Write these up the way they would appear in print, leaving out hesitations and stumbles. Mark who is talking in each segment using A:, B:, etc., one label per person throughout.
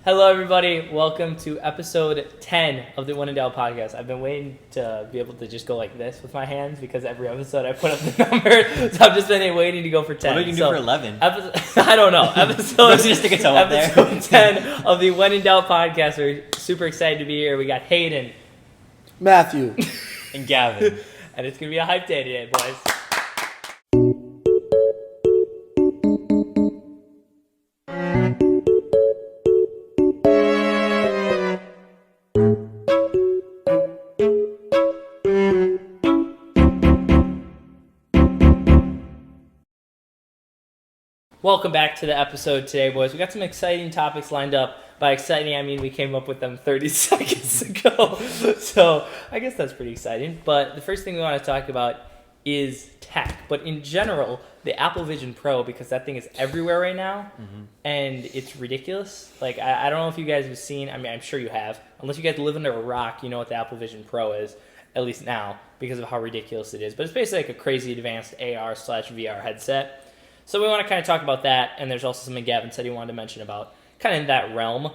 A: Hello, everybody. Welcome to episode 10 of the One and Down podcast. I've been waiting to be able to just go like this with my hands because every episode I put up the number. So I've just been waiting to go for 10.
B: What are you going to do for 11?
A: I don't know. Episode
B: 10
A: of the One and Down podcast. We're super excited to be here. We got Hayden.
C: Matthew.
B: And Gavin.
A: And it's going to be a hype day today, boys. Welcome back to the episode today, boys. We got some exciting topics lined up. By exciting, I mean we came up with them 30 seconds ago. So I guess that's pretty exciting. But the first thing we want to talk about is tech. But in general, the Apple Vision Pro, because that thing is everywhere right now, and it's ridiculous. Like, I don't know if you guys have seen, I mean, I'm sure you have. Unless you guys live under a rock, you know what the Apple Vision Pro is, at least now, because of how ridiculous it is. But it's basically like a crazy advanced AR/VR headset. So we want to kind of talk about that, and there's also something Gavin said he wanted to mention about kind of in that realm.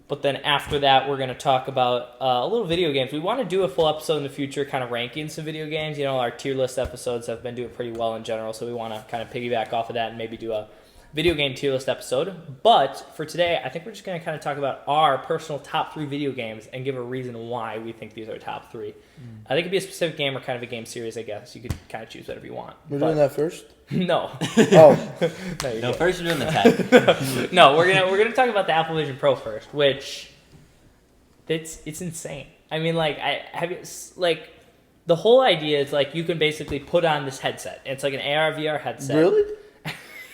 A: But then after that, we're going to talk about a little video games. We want to do a full episode in the future kind of ranking some video games. You know, our tier list episodes have been doing pretty well in general, so we want to kind of piggyback off of that and maybe do a video game tier list episode. But for today, I think we're just going to kind of talk about our personal top 3 video games and give a reason why we think these are top 3. I think it could be a specific game or kind of a game series, I guess. You could kind of choose whatever you want.
C: Doing that first?
A: No.
C: Oh.
B: No, first we're doing the 10.
A: No, we're gonna talk about the Apple Vision Pro first, which it's insane. I mean, like, the whole idea is like you can basically put on this headset. It's like an AR VR headset.
C: Really?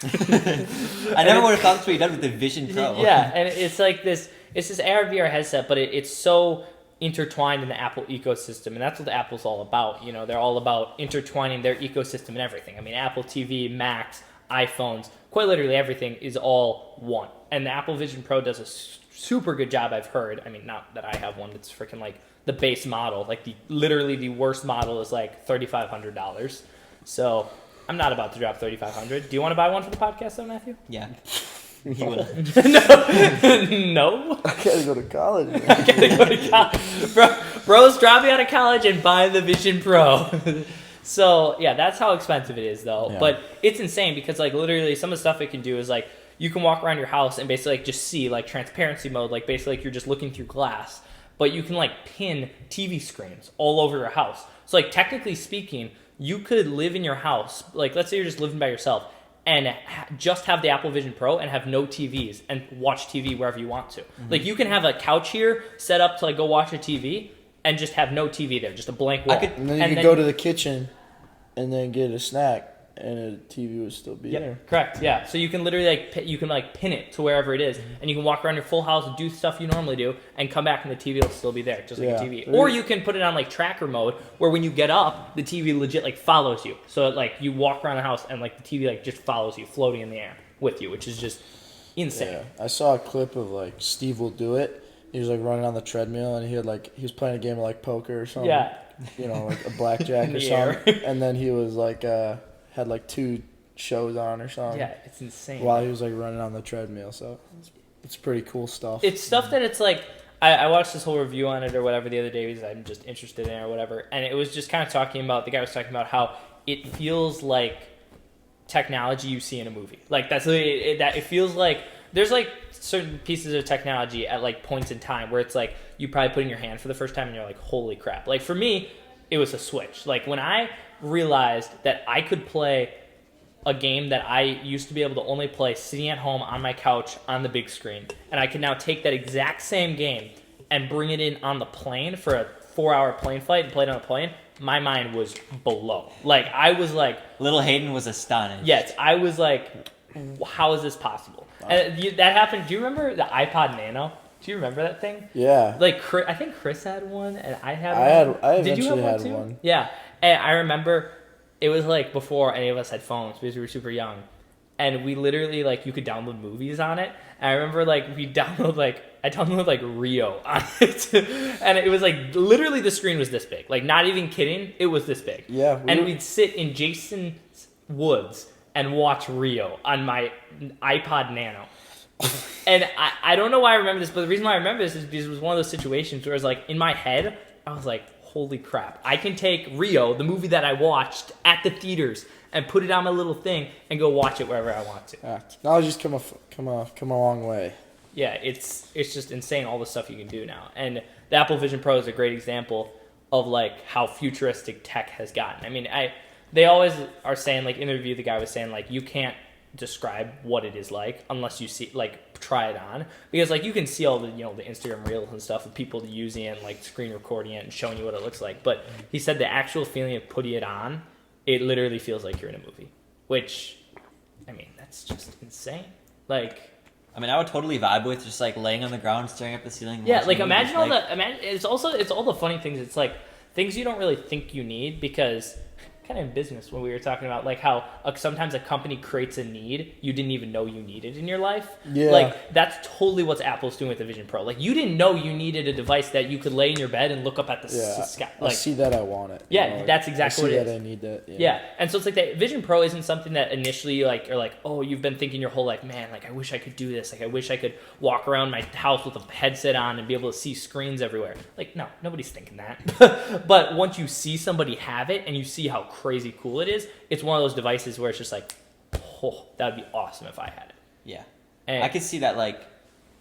B: I never would have thought this would be done with the Vision Pro.
A: Yeah, and it's like this. It's this AR VR headset, but it's so intertwined in the Apple ecosystem, and that's what Apple's all about. You know, they're all about intertwining their ecosystem and everything. I mean, Apple TV, Macs, iPhones, quite literally everything is all one. And the Apple Vision Pro does a super good job, I've heard. I mean, not that I have one. It's freaking like the base model. Like literally the worst model is like $3,500. So I'm not about to drop $3,500. Do you want to buy one for the podcast though, Matthew?
B: Yeah. He will.
A: No.
C: I gotta go to college. Man.
A: I gotta go to college. Bros, drop me out of college and buy the Vision Pro. So, yeah, that's how expensive it is, though.
C: Yeah.
A: But it's insane because, like, literally some of the stuff it can do is, like, you can walk around your house and basically, like, just see, like, transparency mode. Like, basically, like, you're just looking through glass. But you can, like, pin TV screens all over your house. So, like, technically speaking, you could live in your house. Like, let's say you're just living by yourself and just have the Apple Vision Pro and have no TVs and watch TV wherever you want to. Like, you can have a couch here set up to, like, go watch a TV and just have no TV there, just a blank wall.
C: And then you could go to the kitchen and then get a snack and a TV would still be there.
A: Correct, yeah. So you can literally, pin it to wherever it is, and you can walk around your full house and do stuff you normally do and come back and the TV will still be there, just like a TV. Or you can put it on, like, tracker mode, where when you get up, the TV legit, like, follows you. So, like, you walk around the house and, like, the TV, like, just follows you, floating in the air with you, which is just insane.
C: Yeah. I saw a clip of, like, Steve Will Do It. He was, like, running on the treadmill, and he was playing a game of, like, poker or something.
A: Yeah.
C: You know, like a blackjack or something. And then he was, like, had, like, 2 shows on or something.
A: Yeah, it's insane.
C: While he was, like, running on the treadmill. So it's pretty cool stuff.
A: It's stuff that it's like, I watched this whole review on it or whatever the other day because I'm just interested in it or whatever, and it was just kind of talking about, the guy was talking about how it feels like technology you see in a movie. Like, that's that it feels like there's, like, certain pieces of technology at, like, points in time where it's like you probably put in your hand for the first time and you're like, holy crap. Like, for me, it was a Switch. Like, when I realized that I could play a game that I used to be able to only play sitting at home on my couch on the big screen, and I can now take that exact same game and bring it in on the plane for a 4-hour plane flight and play it on a plane, my mind was blown. Like, I was like...
B: Little Hayden was astonished.
A: Yes, I was like, how is this possible? Wow. And that happened. Do you remember the iPod Nano? Do you remember that thing?
C: Yeah.
A: Like, I think Chris had one, and I had one.
C: I eventually
A: Did you have
C: had
A: one too?
C: one.
A: Yeah. And I remember it was, like, before any of us had phones because we were super young. And we literally, like, you could download movies on it. And I remember, like, I downloaded, like, Rio on it. And it was, like, literally the screen was this big. Like, not even kidding, it was this big.
C: Yeah.
A: And we'd sit in Jason's woods and watch Rio on my iPod Nano. And I don't know why I remember this, but the reason why I remember this is because it was one of those situations where it's like, in my head, I was like, holy crap. I can take Rio, the movie that I watched at the theaters, and put it on my little thing and go watch it wherever I want to.
C: Technology's come a long way.
A: Yeah, it's just insane all the stuff you can do now. And the Apple Vision Pro is a great example of like how futuristic tech has gotten. I mean, they always are saying, like in the review, the guy was saying like you can't describe what it is like unless you see like try it on, because like you can see all the the Instagram reels and stuff of people using it and like screen recording it and showing you what it looks like. But he said the actual feeling of putting it on, it literally feels like you're in a movie, which I mean that's just insane. Like.
B: I mean, I would totally vibe with just like laying on the ground, staring at the ceiling.
A: Yeah, like imagine all the it's all the funny things. It's like things you don't really think you need, because kind of in business when we were talking about like how sometimes a company creates a need you didn't even know you needed in your life.
C: Yeah.
A: Like that's totally what Apple's doing with the Vision Pro. Like you didn't know you needed a device that you could lay in your bed and look up at the sky. Like,
C: I see that, I want it.
A: Yeah, like, that's exactly what it is.
C: I see that, I need that.
A: Yeah, and so it's like that Vision Pro isn't something that initially like you're like, oh, you've been thinking your whole life, man, like I wish I could do this. Like I wish I could walk around my house with a headset on and be able to see screens everywhere. Like no, nobody's thinking that. But once you see somebody have it and you see how crazy cool it is, it's one of those devices where it's just like, oh, that would be awesome if I had it.
B: Yeah.
A: And
B: I could see that like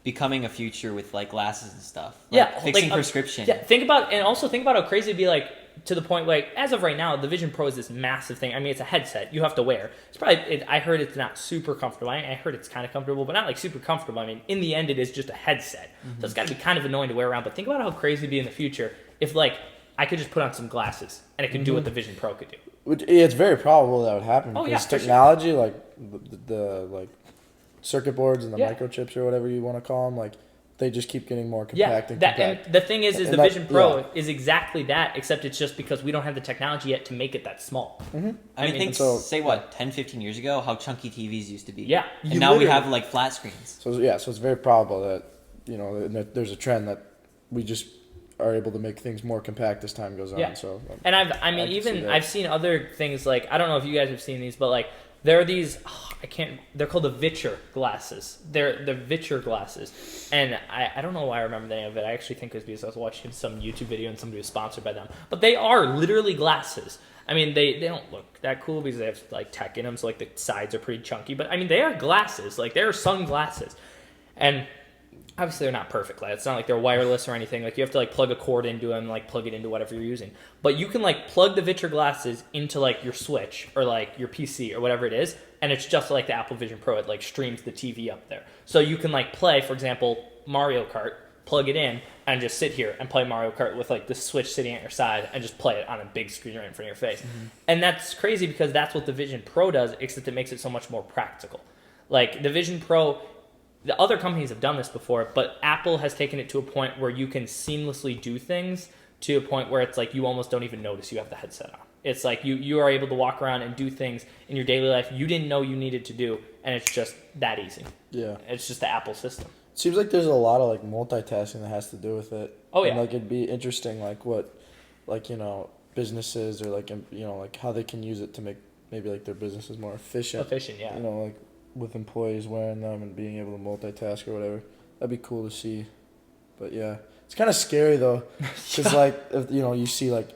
B: becoming a future with like glasses and stuff. Like,
A: yeah,
B: fixing
A: like,
B: prescription.
A: Yeah, think about how crazy it'd be like to the point like as of right now, the Vision Pro is this massive thing. I mean, it's a headset you have to wear. It's probably I heard it's not super comfortable. I heard it's kind of comfortable, but not like super comfortable. I mean, in the end, it is just a headset, so it's got to be kind of annoying to wear around. But think about how crazy it'd be in the future if like I could just put on some glasses and it can do what the Vision Pro could do.
C: It's very probable that would happen.
A: Oh,
C: because
A: yeah, for
C: technology, like the like circuit boards and the
A: Yeah.
C: microchips or whatever you want to call them, like they just keep getting more compact and compact.
A: And the thing is
C: And
A: the
C: that-
A: Vision Pro
C: yeah.
A: is exactly that, except it's just because we don't have the technology yet to make it that small.
B: I mean, think,
C: so-
B: say what, 10, 15 years ago, how chunky TVs used to be.
A: Yeah.
B: And
C: You
B: now we
C: literally-
B: have like flat screens.
C: So it's very probable that that there's a trend that we just are able to make things more compact as time goes on.
A: Yeah.
C: So
A: And
C: I can see that.
A: I've seen other things like, I don't know if you guys have seen these, but like there are these, they're called the Vitcher glasses. They're the Vitcher glasses. And I don't know why I remember the name of it. I actually think it was because I was watching some YouTube video and somebody was sponsored by them. But they are literally glasses. I mean, they don't look that cool because they have like tech in them, so like the sides are pretty chunky. But I mean, they are glasses. Like they're sunglasses. And obviously they're not perfect. Like, it's not like they're wireless or anything. Like you have to like plug a cord into them, like plug it into whatever you're using. But you can like plug the Vitcher glasses into like your Switch or like your PC or whatever it is, and it's just like the Apple Vision Pro. It like streams the TV up there, so you can like play, for example, Mario Kart. Plug it in and just sit here and play Mario Kart with like the Switch sitting at your side and just play it on a big screen right in front of your face. And that's crazy because that's what the Vision Pro does, except it makes it so much more practical. Like the Vision Pro. The other companies have done this before, but Apple has taken it to a point where you can seamlessly do things to a point where it's like you almost don't even notice you have the headset on. It's like you are able to walk around and do things in your daily life you didn't know you needed to do, and it's just that easy.
C: Yeah.
A: It's just the Apple system.
C: It seems like there's a lot of like multitasking that has to do with it.
A: Oh, yeah.
C: And, like it'd be interesting, like what, like businesses or like like how they can use it to make maybe like their businesses more efficient.
A: Yeah.
C: Like with employees wearing them and being able to multitask or whatever. That'd be cool to see. But yeah, it's kind of scary though, because like if, you see like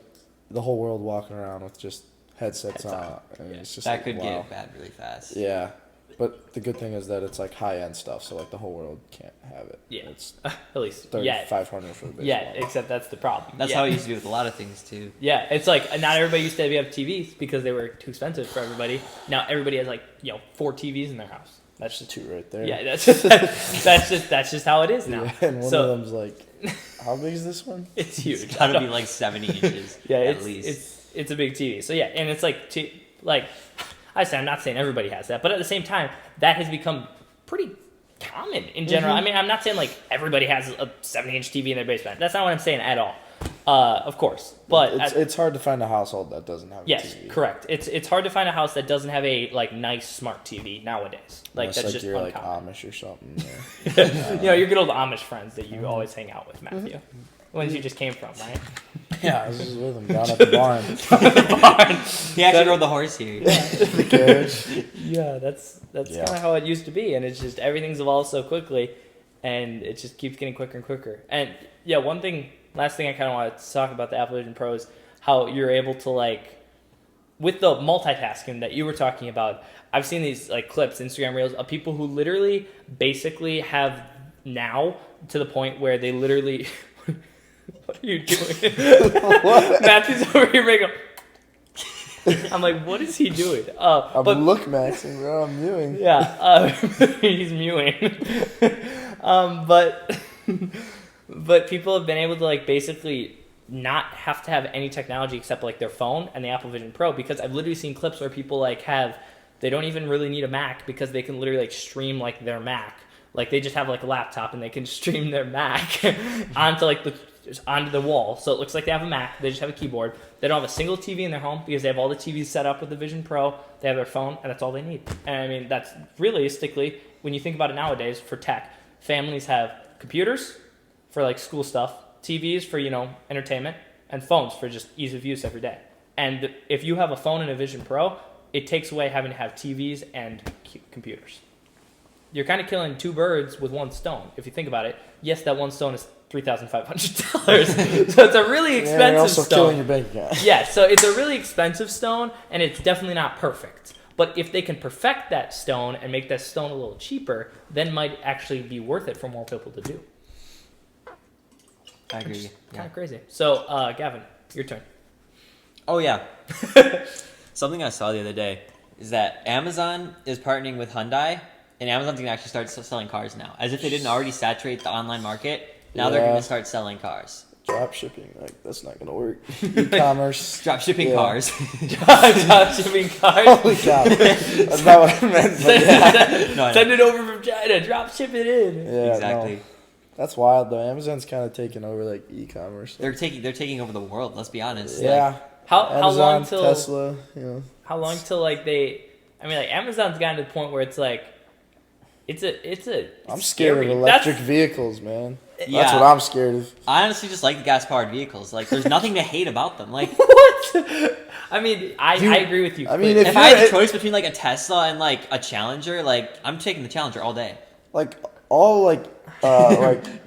C: the whole world walking around with just headsets on. And it's just
B: That
C: like,
B: could
C: wow.
B: get bad really fast.
C: Yeah. But the good thing is that it's like high end stuff, so like the whole world can't have it.
A: Yeah.
C: It's
A: At least.
C: 500 for the baseball.
A: Yeah, except that's the problem.
B: That's
A: yeah.
B: how it used to be with a lot of things too.
A: Yeah, it's like not everybody used to have TVs because they were too expensive for everybody. Now everybody has like 4 TVs in their house. That's just
C: 2 right there.
A: Yeah, that's just how it is now.
C: Yeah, and one
A: So-
C: of them's like, how big is this one?
A: It's huge.
B: It's gotta be like 70 inches
A: Yeah,
B: at least.
A: it's a big TV. So yeah, and it's like I'm not saying everybody has that, but at the same time, that has become pretty common in general. I mean, I'm not saying like everybody has a 70-inch TV in their basement. That's not what I'm saying at all. Of course, but
C: it's hard to find a household that doesn't have a
A: yes,
C: TV.
A: correct. It's hard to find a house that doesn't have a like nice smart TV nowadays. Like
C: Unless,
A: that's
C: like
A: just
C: you're
A: uncommon.
C: like Amish or something.
A: Your good old Amish friends that you always hang out with, Matthew. Ones you just came from, right?
C: Yeah, I was just with him down at the barn.
B: He actually rode the horse here.
C: The carriage.
A: Yeah, that's
C: Yeah.
A: kind of how it used to be, and it's just everything's evolved so quickly, and it just keeps getting quicker and quicker. And yeah, last thing I kind of want to talk about the Apple Vision Pro is how you're able to with the multitasking that you were talking about. I've seen these clips, Instagram reels of people who literally basically have now to the point where they literally. What are you doing? Matthew's over here making. I'm like, what is he doing?
C: I'm
A: But
C: look maxing, bro. I'm mewing.
A: yeah, he's mewing. But people have been able to basically not have to have any technology except their phone and the Apple Vision Pro, because I've literally seen clips where people they don't even really need a Mac because they can literally stream their Mac. They just have a laptop and they can stream their Mac onto the wall. So it looks like they have a Mac. They just have a keyboard. They don't have a single TV in their home because they have all the TVs set up with the Vision Pro. They have their phone, and that's all they need. And I mean, that's realistically, when you think about it nowadays for tech, families have computers for school stuff, TVs for, entertainment, and phones for just ease of use every day. And if you have a phone and a Vision Pro, it takes away having to have TVs and computers. You're kind of killing two birds with one stone. If you think about it, yes, that one stone is $3,500. So it's a really expensive
C: Yeah, you're also
A: stone.
C: killing your bank account.
A: Yeah, so it's a really expensive stone, and it's definitely not perfect. But if they can perfect that stone and make that stone a little cheaper, then it might actually be worth it for more people to do.
B: I agree.
A: Kind of crazy. So, Gavin, your turn.
B: Oh yeah. Something I saw the other day is that Amazon is partnering with Hyundai, and Amazon's gonna actually start selling cars now, as if they didn't already saturate the online market. Now they're
C: Yeah.
B: gonna start selling cars,
C: Drop shipping, that's not gonna work. E-commerce.
B: drop shipping
C: Yeah.
B: cars.
A: Drop shipping cars.
C: Holy cow. That's not what I meant. But yeah.
B: No, I know.
A: Send it over from China. Drop ship it in.
C: Yeah,
B: Exactly.
C: no. That's wild though. Amazon's kind of taking over e-commerce.
B: They're taking over the world. Let's be honest.
C: Yeah.
A: How
C: Amazon,
A: long till
C: Tesla,
A: how long till Amazon's gotten to the point where it's it's
C: I'm scared of
A: scary.
C: electric vehicles, man. That's
B: Yeah.
C: what I'm scared of.
B: I honestly just like the gas-powered vehicles. There's nothing to hate about them.
A: What? I mean, I agree with you.
C: I mean,
A: completely.
B: If I had a choice between a Tesla and a Challenger, I'm taking the Challenger all day.
C: All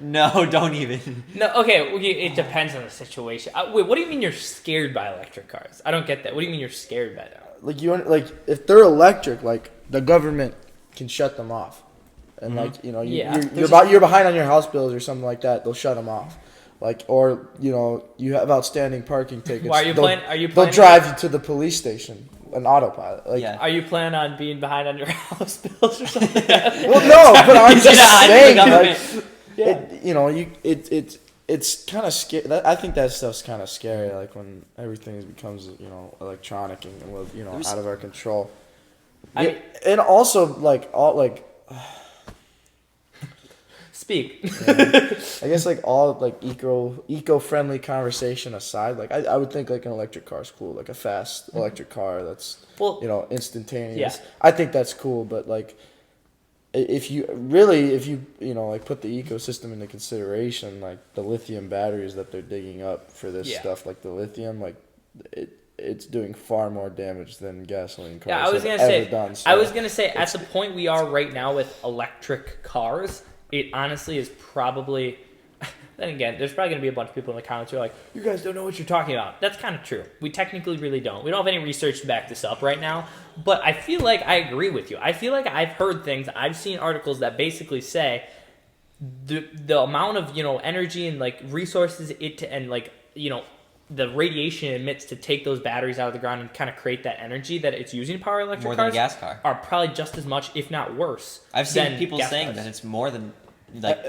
B: No, don't even.
A: No, okay, it depends on the situation. Wait, what do you mean you're scared by electric cars? I don't get that. What do you mean you're scared by that?
C: if they're electric, the government can shut them off, and
A: Yeah.
C: you're behind on your house bills or something like that. They'll shut them off, or you have outstanding parking tickets.
A: Why are you
C: they'll-
A: planning? Are you
C: They'll
A: planning?
C: drive you to the police station, an autopilot.
B: Yeah.
A: Are you planning on being behind on your house bills or something? Like that?
C: Well, no, but I'm
B: Yeah,
C: just
B: I
C: saying,
B: think the
C: it's kind of scary. I think that stuff's kind of scary. When everything becomes electronic and out of our control.
A: I mean-
C: and also
A: Speak.
C: I guess all eco-friendly conversation aside, I would think an electric car is cool, a fast electric car that's
A: Well,
C: instantaneous.
A: Yeah.
C: I think that's cool, but if you put the ecosystem into consideration, the lithium batteries that they're digging up for this
A: Yeah.
C: stuff, the lithium, it's doing far more damage than gasoline cars.
A: Yeah, I was
C: have
A: gonna
C: ever
A: say.
C: done, so
A: I was gonna say at the point we are right now with electric cars, it honestly is probably. Then again, there's probably gonna be a bunch of people in the comments who are like, "You guys don't know what you're talking about." That's kind of true. We technically really don't. We don't have any research to back this up right now. But I feel like I agree with you. I feel like I've heard things. I've seen articles that basically say the amount of energy and resources the radiation it emits to take those batteries out of the ground and kind of create that energy that it's using to power electric
B: More than a
A: cars
B: gas car.
A: are probably just as much, if not worse.
B: I've seen
A: than
B: people
A: gas
B: saying
A: cars.
B: that it's more than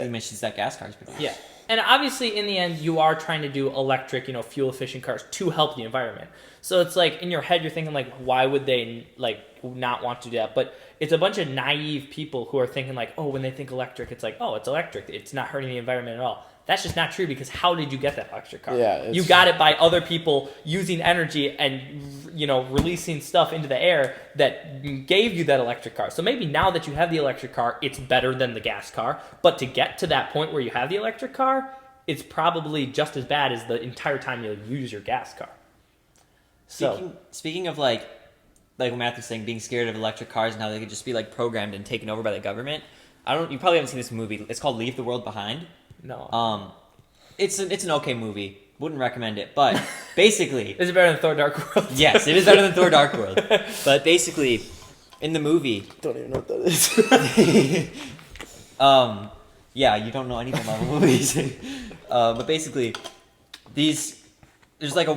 B: emissions that gas cars produce.
A: Yeah. And obviously, in the end, you are trying to do electric, fuel-efficient cars to help the environment. So it's in your head, you're thinking, why would they, not want to do that? But it's a bunch of naive people who are thinking, when they think electric, it's it's electric. It's not hurting the environment at all. That's just not true, because how did you get that electric car?
C: Yeah,
A: you got it by other people using energy and, releasing stuff into the air that gave you that electric car. So maybe now that you have the electric car, it's better than the gas car. But to get to that point where you have the electric car, it's probably just as bad as the entire time you'll use your gas car. So
B: Speaking of like what Matthew's saying, being scared of electric cars and how they could just be like programmed and taken over by the government. You probably haven't seen this movie. It's called Leave the World Behind.
A: no,
B: It's an okay movie. Wouldn't recommend it, but basically,
A: is it better than Thor: Dark World?
B: yes, it is better than Thor: Dark World. But basically, in the movie,
C: Don't even know what that is.
B: yeah, you don't know any of the Marvel movies. But basically, there's like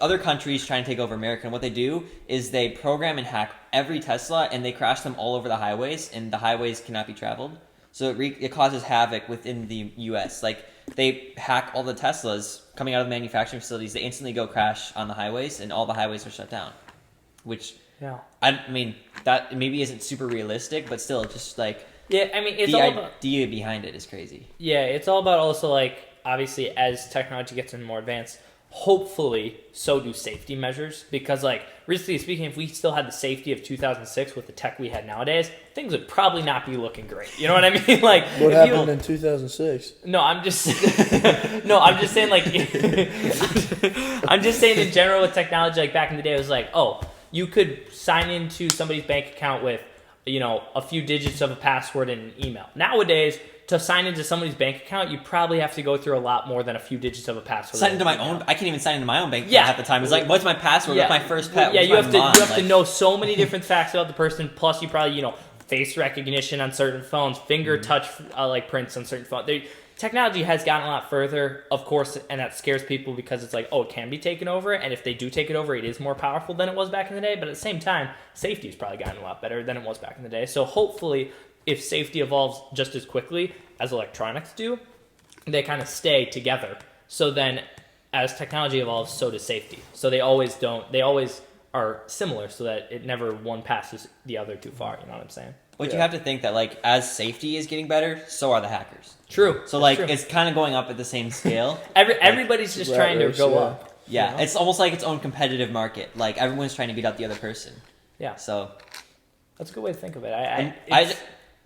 B: other countries trying to take over America, and what they do is they program and hack every Tesla, and they crash them all over the highways, and the highways cannot be traveled. So it causes havoc within the U.S. Like, they hack all the Teslas coming out of manufacturing facilities. They instantly go crash on the highways, and all the highways are shut down. Which,
A: Yeah.
B: I mean, that maybe isn't super realistic, but still, just like
A: Yeah, I mean, it's
B: the
A: all about...
B: idea behind it is crazy.
A: Yeah, it's all about also, like, obviously, as technology gets more advanced, hopefully, so do safety measures. Because, like, realistically speaking, if we still had the safety of 2006 with the tech we had nowadays, things would probably not be looking great. You know what I mean? Like,
C: What
A: if
C: happened in 2006?
A: No, I'm just no, I'm just saying like I'm just saying in general with technology, like back in the day it was like, oh, you could sign into somebody's bank account with, you know, a few digits of a password and an email. Nowadays, to sign into somebody's bank account, you probably have to go through a lot more than a few digits of a password.
B: Sign into my own. I can't even sign into my own bank account
A: Yeah.
B: half the time. It's like, what's my password? What's my first pet?
A: Yeah,
B: What's
A: you
B: my
A: have to
B: mom?
A: you have to
B: Like,
A: know so many different facts about the person. Plus, you probably, you know, face recognition on certain phones, finger touch like prints on certain phones. Technology has gotten a lot further, of course, and that scares people because it's like, oh, it can be taken over, and if they do take it over, it is more powerful than it was back in the day. But at the same time, safety's probably gotten a lot better than it was back in the day. So hopefully, if safety evolves just as quickly as electronics do, they kind of stay together. So then, as technology evolves, so does safety. So they always are similar, so that it never one passes the other too far. You know what I'm saying?
B: But you
C: Yeah.
B: have to think that, like, as safety is getting better, so are the hackers.
A: True.
B: So,
A: That's
B: like,
A: true.
B: it's kind of going up at the same scale.
A: Everybody's just
C: rat
A: trying to
C: race,
A: go
C: yeah.
A: up.
B: Yeah,
A: You know?
B: it's almost like its own competitive market. Like, everyone's trying to beat out the other person.
A: Yeah,
B: So,
A: that's a good way to think of it.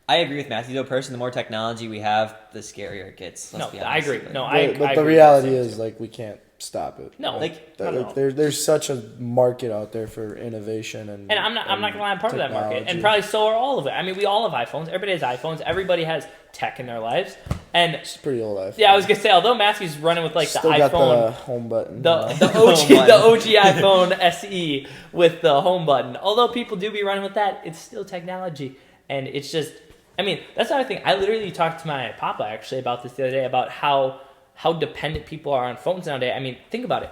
B: I agree with Matthew, though. Personally, the more technology we have, the scarier it gets. Let's
A: No,
B: be
A: I
B: honest.
A: agree.
B: Like,
A: No,
C: But,
A: I
C: but the
A: agree with
C: reality
A: that
C: is,
A: too.
C: like, we can't stop it.
A: No,
B: like,
A: not at all.
C: there's such a market out there for innovation and
A: And I'm not gonna lie, I'm part of that market, and
C: technology.
A: probably so are all of it. I mean, we all have iPhones. Everybody has iPhones. Everybody has tech in their lives, and
C: It's a pretty old iPhone.
A: yeah, I was gonna say, although Matthew's running with like
C: Still
A: the
C: got
A: iPhone,
C: the home button.
A: the
C: you know?
A: the OG the OG iPhone SE with the home button. Although people do be running with that, it's still technology, and it's just. I mean, that's another thing. I literally talked to my papa actually about this the other day about how dependent people are on phones nowadays. I mean, think about it.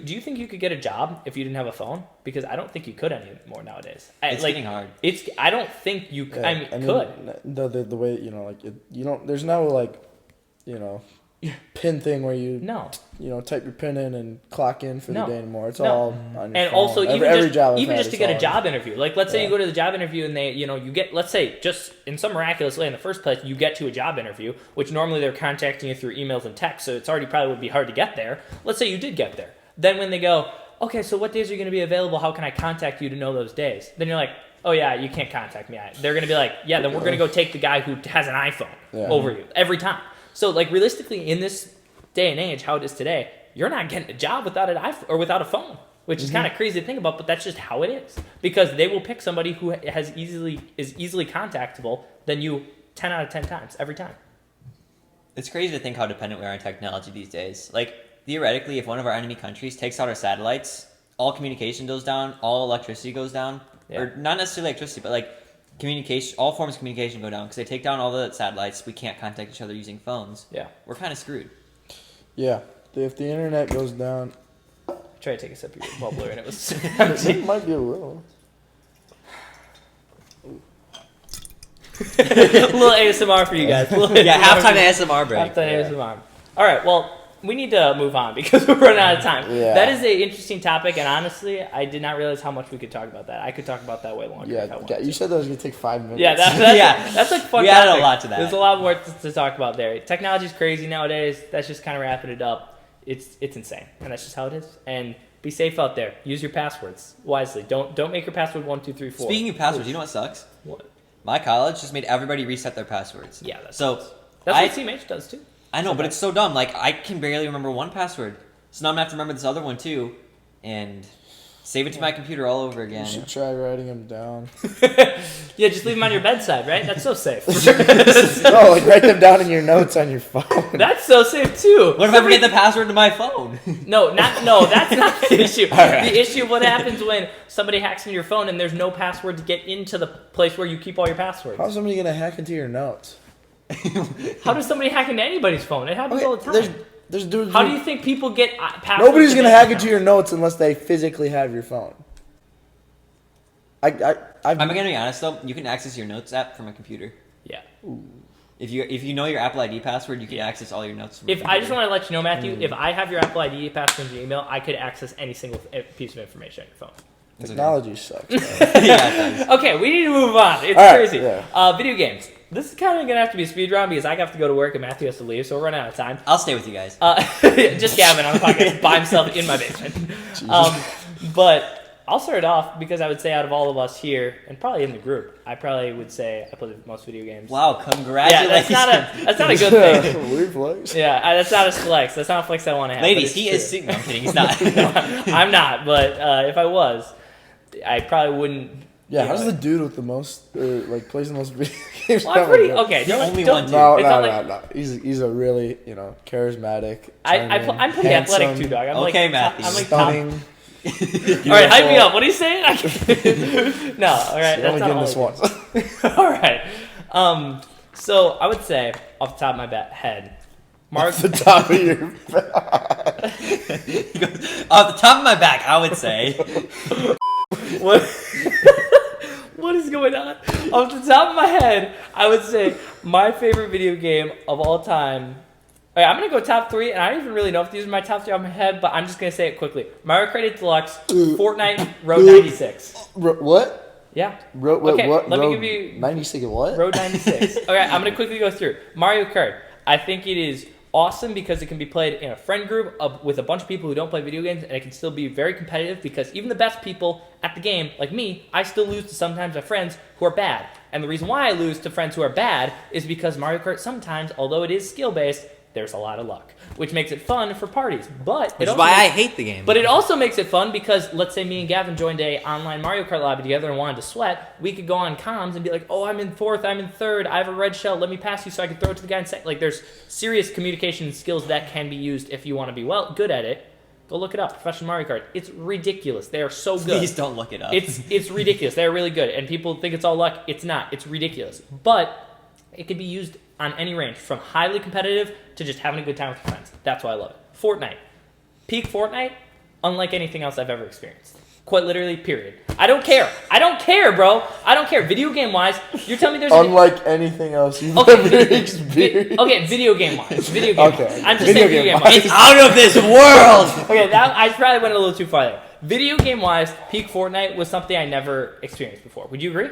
A: Do you think you could get a job if you didn't have a phone? Because I don't think you could anymore nowadays.
B: It's getting hard.
A: I don't think you.
C: Yeah,
A: I mean, could.
C: the way, you know, like you don't. There's no, like, you know, pin thing where you
A: No.
C: type your pin in and clock in for
A: No.
C: the day anymore. It's
A: No.
C: all on your
A: And
C: phone.
A: also,
C: every
A: even
C: job I've
A: even
C: had,
A: just to
C: it's
A: get a
C: all-
A: job interview. Like, let's say
C: Yeah.
A: you go to the job interview and they, you get, let's say, just in some miraculous way in the first place, you get to a job interview, which normally they're contacting you through emails and text, so it's already probably would be hard to get there. Let's say you did get there. Then when they go, okay, so what days are you going to be available? How can I contact you to know those days? Then you're like, oh yeah, you can't contact me. They're going to be like, yeah, then we're going to go take the guy who has an iPhone
C: Yeah.
A: over you every time. So, like, realistically, in this day and age, how it is today, you're not getting a job without an iPhone or without a phone, which is kind of crazy to think about, but that's just how it is. Because they will pick somebody who is easily contactable than you 10 out of 10 times every time.
B: It's crazy to think how dependent we are on technology these days. Like, theoretically, if one of our enemy countries takes out our satellites, all communication goes down, all electricity goes down.
A: Yeah.
B: Or not necessarily electricity, but like communication, all forms of communication go down because they take down all the satellites. We can't contact each other using phones.
A: Yeah.
B: We're kind of screwed.
C: Yeah, if the internet goes down,
A: Try to take a sip of your bubbler and it was
C: it might be a little.
A: a little ASMR for you guys.
B: Yeah, halftime ASMR break.
A: Halftime ASMR. All right, well, we need to move on because we're running out of time.
C: Yeah.
A: That is an interesting topic, and honestly, I did not realize how much we could talk about that. I could talk about that way longer if I
C: Yeah,
A: wanted
C: you
A: to.
C: said that was gonna take 5 minutes.
A: Yeah, that's
B: Yeah.
A: that's like fun.
B: We added a
A: topic.
B: lot to that.
A: There's a lot more to talk about there. Technology's crazy nowadays. That's just kind of wrapping it up. It's insane, and that's just how it is. And be safe out there. Use your passwords wisely. Don't make your password 1, 2, 3, 4.
B: Speaking of passwords, you know what sucks?
A: What?
B: My college just made everybody reset their passwords.
A: Yeah, that's
B: So
A: that's
B: I-
A: what CMH does too.
B: I know, but it's so dumb. Like, I can barely remember one password. So now I'm going to have to remember this other one, too. And save it to my computer all over
C: You
B: again.
C: should try writing them down.
A: Yeah, just leave them on your bedside, right? That's so safe.
C: No, like write them down in your notes on your phone.
A: That's so safe too.
B: What if I forget the password to my phone?
A: No, that's not the issue.
C: right.
A: The issue, what happens when somebody hacks into your phone and there's no password to get into the place where you keep all your passwords?
C: How's somebody gonna hack into your notes?
A: How does somebody hack into anybody's phone? It happens all the time.
C: There's dudes.
A: How do you think people get passwords?
C: Nobody's
A: to
C: gonna
A: bank
C: hack into
A: accounts?
C: your notes unless they physically have your phone.
B: I'm gonna be honest though. You can access your notes app from a computer.
A: Yeah.
B: If you know your Apple ID password, you can access all your notes. From a
A: If I just
B: computer.
A: want to let you know, Matthew, if I have your Apple ID password in your email, I could access any single piece of information on your phone.
B: It's
C: Technology sucks.
B: okay. Yeah, it does.
A: Okay, we need to move on. It's
C: All right,
A: crazy.
C: yeah.
A: Video games. This is kind of gonna have to be a speed round because I have to go to work and Matthew has to leave, so we're running out of time.
B: I'll stay with you guys.
A: Just Gavin on the podcast by himself in my basement. But I'll start off because I would say out of all of us here and probably in the group, I probably would say I play the most video games.
B: Wow,
A: Yeah,
B: congratulations.
A: that's not a good thing.
C: Weird flex.
A: Yeah, that's not a flex. That's not a flex I want to have.
B: Ladies,
A: but
B: he
A: it's
B: is
A: true.
B: singing. No, I'm kidding. He's not.
A: I'm not, but if I was, I probably wouldn't.
C: Yeah,
A: you
C: how's
A: know,
C: the dude with the most, like, plays the most video games?
A: Well, I'm
C: ever,
A: pretty
C: bro?
A: okay.
B: The only
A: don't-
B: one, too.
C: No,
A: It's
C: no,
A: not
C: no,
A: like-
C: no. He's a really, charismatic.
A: I'm pretty athletic too, dog. I'm
B: Okay,
A: like,
B: Matthew.
A: I'm like top.
C: Stunning.
A: All right, hype me up. What are you saying? No, all right.
C: You're
A: That's
C: only
A: not
C: getting
A: all
C: this
A: I do.
C: once.
A: All right. So I would say off the top of my head, Mark.
C: Off the top of your
B: He goes, off the top of my back, I would say.
A: What? What is going on? Off the top of my head, I would say my favorite video game of all time. All right, I'm gonna go top three, and I don't even really know if these are my top three off my head, but I'm just gonna say it quickly: Mario Kart 8 Deluxe, Fortnite, Road 96.
C: What?
A: Yeah,
C: Wait,
A: Okay,
C: what?
A: let me
C: Road
A: give you-
C: 96 what?
A: Road 96. Okay, I'm gonna quickly go through Mario Kart. I think it is awesome because it can be played in a friend group with a bunch of people who don't play video games, and it can still be very competitive because even the best people at the game, like me, I still lose to sometimes my friends who are bad. And the reason why I lose to friends who are bad is because Mario Kart sometimes, although it is skill-based, there's a lot of luck, which makes it fun for parties. But
B: Which
A: it
B: is
A: also
B: why I
A: makes-
B: hate the game.
A: But it also makes it fun because let's say me and Gavin joined a online Mario Kart lobby together and wanted to sweat. We could go on comms and be like, "Oh, I'm in fourth, I'm in third, I have a red shell. Let me pass you so I can throw it to the guy in second." Like, there's serious communication skills that can be used if you want to be good at it. Go look it up. Professional Mario Kart. It's ridiculous. They are so good.
B: Please don't look it up.
A: It's ridiculous. They're really good, and people think it's all luck. It's not. It's ridiculous. But it can be used on any range, from highly competitive to just having a good time with your friends. That's why I love it. Fortnite. Peak Fortnite, unlike anything else I've ever experienced. Quite literally, period. I don't care. I don't care, bro. I don't care. Video game wise, you're telling me there's
C: Unlike anything else you've
A: Okay,
C: ever
A: vi-
C: experienced.
A: okay, video game wise. Video game
C: Okay.
A: wise. I'm just
C: Video
A: saying video
C: game
A: game wise.
B: It's out of this world.
A: Okay, that I probably went a little too far there. Video game wise, Peak Fortnite was something I never experienced before. Would you agree?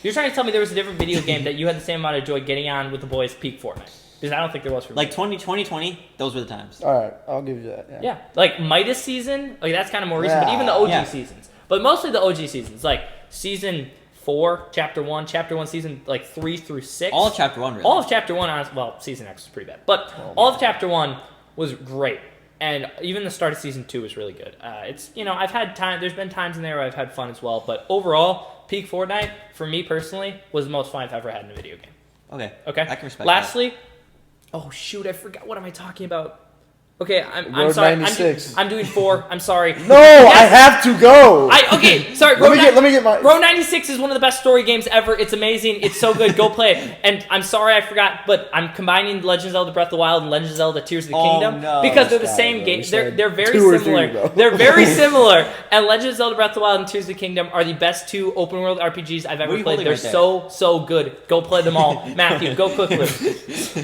A: You're trying to tell me there was a different video game that you had the same amount of joy getting on with the boys Peak Fortnite? Because I don't think there was for me.
B: Like 2020, those were the times.
C: All right, I'll give you that. Yeah.
A: Yeah, like Midas season, like that's kind of more recent, but even the OG
B: Yeah.
A: seasons. But mostly the OG seasons, like season 4, chapter 1, season like 3 through 6.
B: All of chapter 1, really.
A: All of chapter 1, well, season X was pretty bad, but all of chapter 1 was great. And even the start of season 2 was really good. It's, I've had time, there's been times in there where I've had fun as well, but overall, Peak Fortnite, for me personally, was the most fun I've ever had in a video game.
B: Okay.
A: Okay?
B: I can respect
A: Lastly, oh shoot, I forgot, what am I talking about? Okay, I'm
C: Road
A: sorry.
C: 96.
A: I'm doing 4. I'm sorry.
C: No, I
A: Yes!
C: have to go.
A: Okay, sorry.
C: let me get my.
A: Road 96 is one of the best story games ever. It's amazing. It's so good. Go play it. And I'm sorry I forgot, but I'm combining Legend of Zelda Breath of the Wild and Legend of Zelda Tears of the
B: Oh,
A: Kingdom
B: no.
A: because they're the
C: Stop,
A: same
C: bro.
A: game.
C: You
A: They're
C: said
A: very
C: 2 or 3,
A: similar.
C: bro.
A: They're very similar. And Legend of Zelda Breath of the Wild and Tears of the Kingdom are the best 2 open world RPGs I've
B: What are
A: ever
B: you
A: played.
B: holding
A: They're
B: right there?
A: so good. Go play them all. Matthew, go quickly.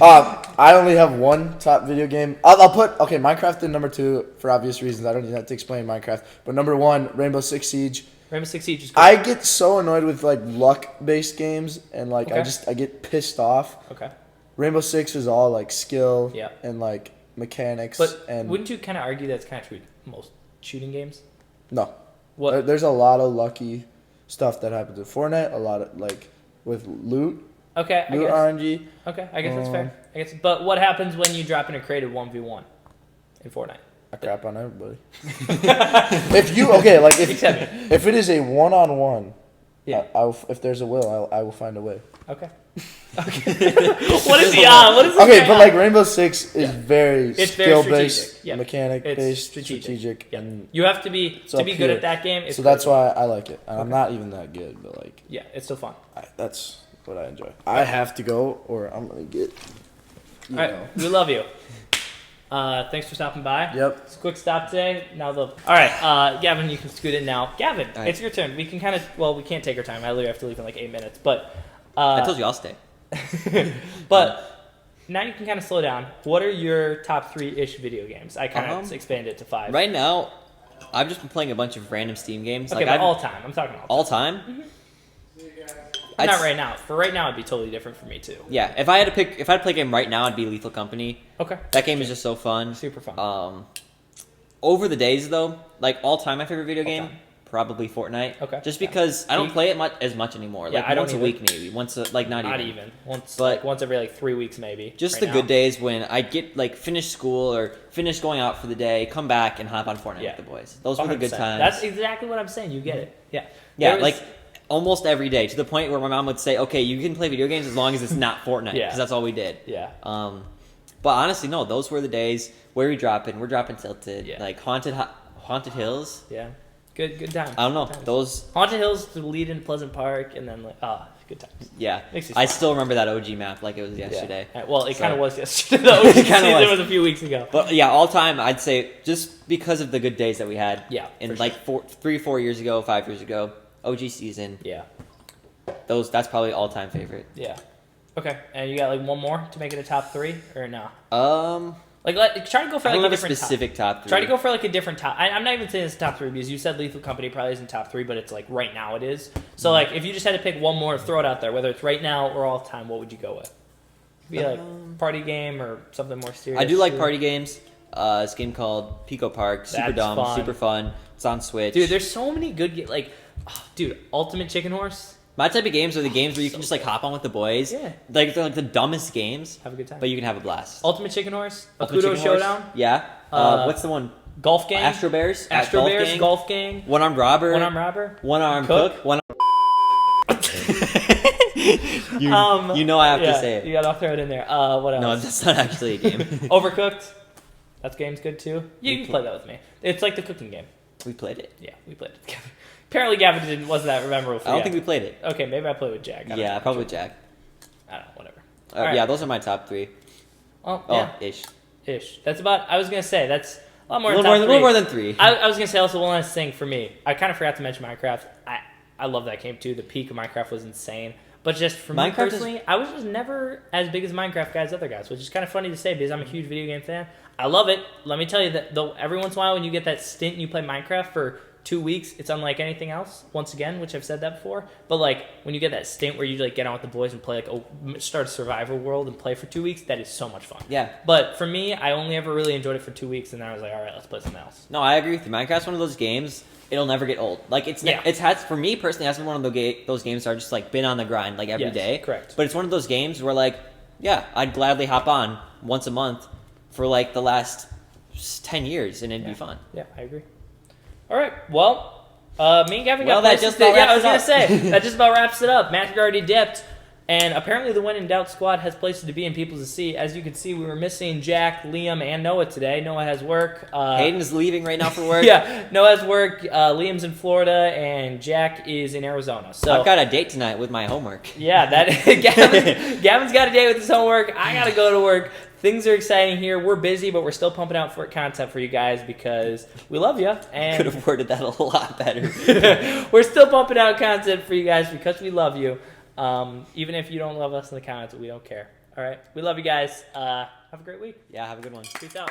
C: I only have one top video game. I'll put Minecraft in number 2 for obvious reasons. I don't even have to explain Minecraft. But number 1, Rainbow Six Siege.
A: Rainbow Six Siege is good.
C: I get so annoyed with like luck-based games, and like
A: Okay.
C: I get pissed off.
A: Okay.
C: Rainbow Six is all like skill
A: Yeah.
C: and like mechanics.
A: But
C: and
A: wouldn't you kind of argue that's kind of true with most shooting games?
C: no,
A: What?
C: there's a lot of lucky stuff that happens with Fortnite. A lot of like with loot.
A: Okay, I
C: New
A: guess.
C: RNG.
A: Okay, I guess that's fair. I guess. But what happens when you drop in a creative 1v1 in Fortnite?
C: I crap on everybody. If you like
A: Except me.
C: if it is a 1-on-1,
A: Yeah.
C: if there's a will, I will find a way.
A: Okay. Okay. What is he on? What is he
C: Okay,
A: on?
C: but like Rainbow Six is
A: Yeah.
C: very
A: It's very
C: skill
A: strategic.
C: based,
A: Yeah.
C: mechanic
A: It's
C: based,
A: strategic.
C: strategic,
A: Yeah.
C: and
A: You have to be
C: up
A: good
C: here.
A: at that game. It's
C: so that's
A: crazy.
C: why I like it. And I'm not even that good, but like
A: Yeah, it's still fun.
C: that's what I enjoy. I have to go, or I'm gonna get.
A: All right, we love you. Thanks for stopping by.
C: Yep.
A: It's a quick stop today. Now the. All right, Gavin, you can scoot in now. Gavin,
B: All right.
A: it's your turn. We can kind of. Well, we can't take our time. I literally have to leave in like 8 minutes, but.
B: I told you I'll stay.
A: But now you can kind of slow down. What are your top 3-ish video games? I kind of expanded it to 5.
B: Right now, I've just been playing a bunch of random Steam games.
A: Okay,
B: like
A: but
B: I've,
A: all time. I'm talking all time.
B: all time.
A: Not right now. For right now, it'd be totally different for me too.
B: Yeah, if I had to play a game right now, it'd be Lethal Company.
A: Okay.
B: That game is just so fun.
A: Super fun.
B: Over the days though, like all time, my favorite video game,
A: time.
B: probably Fortnite.
A: Okay.
B: Just because I don't
A: Peak.
B: play it as much anymore.
A: Yeah,
B: Like
A: I don't
B: once a
A: either.
B: week maybe. Not even.
A: Once every like 3 weeks maybe.
B: Just
A: right
B: the
A: now.
B: good days when I'd get like finish school or finish going out for the day, come back and hop on Fortnite
A: Yeah.
B: with the boys. Those were the good
A: 100%.
B: times.
A: That's exactly what I'm saying. You get it. Yeah.
B: Yeah,
A: There was-
B: like almost every day to the point where my mom would say, "Okay, you can play video games as long as it's not Fortnite,"
A: Yeah.
B: because that's all we did.
A: Yeah.
B: But honestly, no, those were the days. Where we dropping? We're dropping Tilted,
A: Yeah.
B: like Haunted Hills.
A: Yeah. Good times.
B: I don't know
A: Good times.
B: those.
A: Haunted Hills to lead into Pleasant Park, and then like good times.
B: Yeah,
A: Makes you
B: I
A: smile.
B: still remember that OG map like it was yesterday.
A: Yeah. Well, it
B: So-
A: kind of was yesterday. The OG
B: kinda
A: season
B: was.
A: was a few weeks ago.
B: But yeah, all time, I'd say just because of the good days that we had.
A: Yeah,
B: in
A: for
B: like 3-4 years ago, 5 years ago, OG season.
A: Yeah.
B: That's probably all time favorite.
A: Yeah. Okay, and you got like one more to make it a top 3 or no?
B: I
A: Try to go for
B: don't
A: like a
B: have a
A: different
B: specific top 3.
A: Try to go for like a different top. I'm not even saying it's top 3 because you said Lethal Company probably isn't top 3, but it's like right now it is. So like if you just had to pick one more, throw it out there, whether it's right now or all time, what would you go with? Be like party game or something more serious.
B: I do like party games. This game called Pico Park, super
A: That's
B: dumb,
A: fun.
B: super fun. It's on Switch.
A: Dude, there's so many good dude, Ultimate Chicken Horse.
B: My type of games are the games where you can just like hop on with the boys.
A: Yeah.
B: Like they're like the dumbest games,
A: Have a good time.
B: but you can have a blast.
A: Ultimate Chicken Horse,
B: Ultimate
A: Akudo
B: Chicken Horse?
A: Showdown,
B: Yeah. What's the one?
A: Golf Gang,
B: Astro Bears.
A: Astro
B: Golf
A: Bears,
B: Gang.
A: Golf Gang,
B: One Armed Robber.
A: One Arm Robber.
B: One Armed
A: Cook?
B: Cook. One. You know I have to say
A: You
B: it.
A: gotta throw it in there. What else?
B: No, that's not actually a game.
A: Overcooked. That game's good too. You can play that with me. It's like the cooking game.
B: We played it.
A: Yeah, we played it together. Apparently, Gavin wasn't that memorable for
B: I don't
A: you.
B: think we played it.
A: Okay, maybe I played with Jack. I don't
B: Yeah,
A: know.
B: probably with Jack.
A: I don't know. Whatever. Alright.
B: Yeah, those are my top 3.
A: Well,
B: Oh,
A: yeah,
B: ish.
A: ish. That's about. I was gonna say that's a lot more.
B: A
A: than
B: little
A: top
B: more
A: three.
B: than 3.
A: I was gonna say also one last thing for me. I kind of forgot to mention Minecraft. I love that game too. The peak of Minecraft was insane. But just for me
B: Minecraft is-
A: personally, I was just never as big as Minecraft guy as other guys, which is kind of funny to say because I'm a huge video game fan. I love it. Let me tell you that though every once in a while when you get that stint and you play Minecraft for 2 weeks, it's unlike anything else. Once again, which I've said that before. But like when you get that stint where you like get on with the boys and play like start a survival world and play for 2 weeks, that is so much fun.
B: Yeah.
A: But for me, I only ever really enjoyed it for 2 weeks, and then I was like, all right, let's play something else.
B: No, I agree with you. Minecraft's one of those games. It'll never get old. Like it's has for me personally. That's been one of those games that are just like been on the grind like every day.
A: Yes, correct.
B: But it's one of those games where like, yeah, I'd gladly hop on once a month for like the last 10 years, and it'd be fun.
A: Yeah, I agree. All right, well, me and Gavin
B: Well,
A: got
B: that
A: places
B: just
A: to-
B: about
A: yeah, I was
B: wraps
A: gonna
B: it up.
A: say that just about wraps it up. Matthew already dipped, and apparently the When in Doubt squad has places to be and people to see. As you can see, we were missing Jack, Liam, and Noah today. Noah has work.
B: Hayden's leaving right now for work.
A: Yeah, Noah has work. Liam's in Florida, and Jack is in Arizona. So
B: I've got a date tonight with my homework.
A: yeah, Gavin's got a day with his homework. I gotta go to work. Things are exciting here. We're busy, but we're still pumping out for content for you guys because we love you. And
B: Could have worded that a lot better.
A: we're still pumping out content for you guys because we love you. Even if you don't love us in the comments, we don't care. All right, we love you guys. Have a great week.
B: Yeah, have a good one.
A: Peace out.